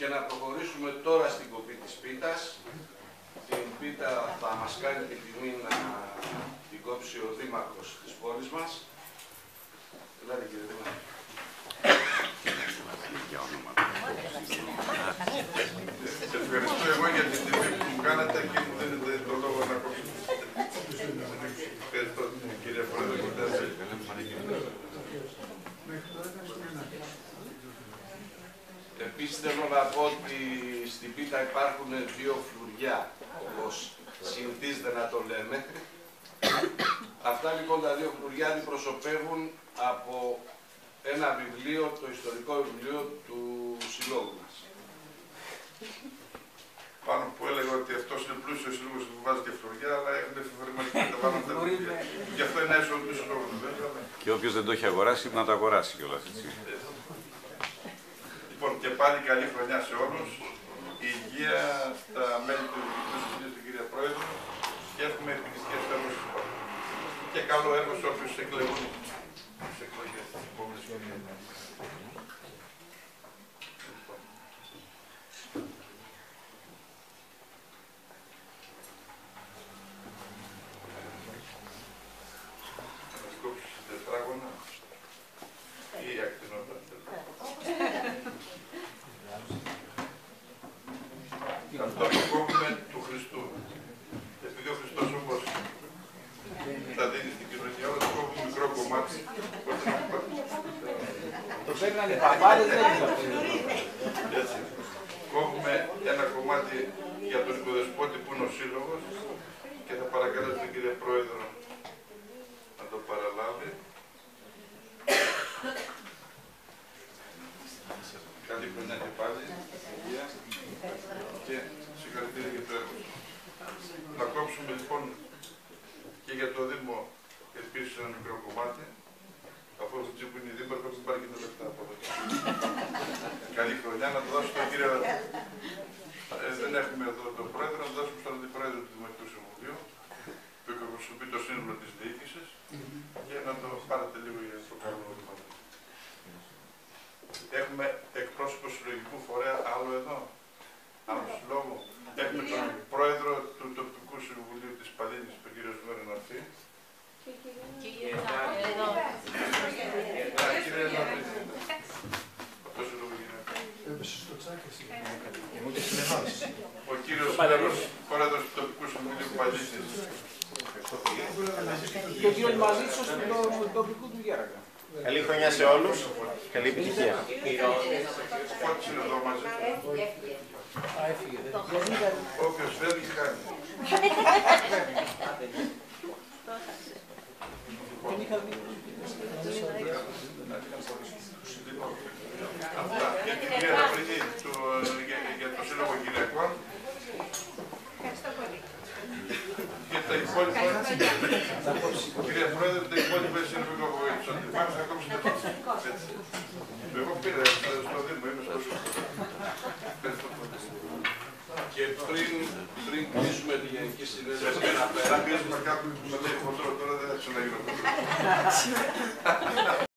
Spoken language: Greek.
και να προχωρήσουμε τώρα στην κοπή της πίτας. Την πίτα θα μας κάνει την τιμή να την κόψει ο δήμαρχος της πόλης μας. Δηλαδή κύριε Δήμαρχε. Ευχαριστώ εγώ για την τιμή που μου κάνατε και μου δίνετε το λόγο να κόψω. Ευχαριστώ κύριε Πρόεδρε. Επίσης θέλω να πω ότι στην πίτα υπάρχουν δύο φλουριά, όπως συνηθίζεται να το λέμε. Αυτά λοιπόν τα δύο φλουριά αντιπροσωπεύουν από ένα βιβλίο, το ιστορικό βιβλίο του συλλόγου μας. Πάνω που έλεγα ότι αυτός είναι πλούσιος σύλλογος που βάζει και φλουριά, αλλά έχουν εφευρηματικά τα πάνω τα βιβλία. Γι' αυτό είναι έσω του συλλόγου βέβαια. Και όποιος δεν το έχει αγοράσει, να το αγοράσει κιόλας. Λοιπόν, και πάλι καλή χρονιά σε όλους. Η υγεία στα μέλη του Συμβουλίου, στην κυρία Πρόεδρο, και έχουμε επιτυχίες έργους. Και καλό έργο σε όποιους εκλεγούν στις εκλογές της επόμενης χρονιάς. Τετράγωνα ή ακτινότα. Αυτό που κόβουμε του Χριστού. Επειδή ο Χριστός όπως τα δίνει στην κοινωνία, όλα το κόβουμε μικρό κομμάτι. Το παίρνανε παπάδες, δεν είναι αυτό. Κόβουμε ένα κομμάτι για τον οικοδεσπότη που είναι ο σύλλογος και θα παρακαλώ την κυρία Πρόεδρο να το παραλάβει. Καλή χρονιά και πάλι. Και συγχαρητήρια για το έργο. Να κόψουμε λοιπόν και για το Δήμο επίσης ένα μικρό κομμάτι. Αφού ο Τσίπου είναι δήμαρχος, δεν πάρει και τα λεφτά από εδώ. Καλή χρονιά. Να το δώσω στον κύριο. Δεν έχουμε εδώ τον πρόεδρο, να το δώσουμε στον αντιπρόεδρο του Δημοτικού Συμβουλίου, που εκπροσωπεί το σύνολο της διοίκησης, και να το πάρετε λίγο για το καλό όνομα. Έχουμε εκπρόσωπο συλλογικού φορέα άλλο εδώ, άλλο συλλόγο. Έχουμε τον πρόεδρο του τοπικού συμβουλίου της Παλίνης, τον κύριο Σμέρον Αρθή. Αυτός ο λόγος γίνεται. Ο κύριος Σμέρος, πρόεδρος του τοπικού συμβουλίου Παλίνης. Και ο κύριος Μαζίτσος του τοπικού του Γιάρακα. Καλή χρονιά σε όλους. Καλή επιτυχία. Πότε είναι εδώ μαζί. Όποιος φεύγει χάνει. Αυτά για την κυρία Λαπρινή για το Σύλλογο Γυναικών. Και τα υπόλοιπα, κυρία Πρόεδρε, τα υπόλοιπα είναι λίγο βοήθησαν. Πάμε να κόψουμε έτσι. Εγώ πήρα στο Δήμο, είμαι στο Δήμο. Και πριν κλείσουμε τη Γενική Συνέλευση, να πέσουμε κάποιον που με λέει χοντρό, τώρα δεν θα ξαναγίνω.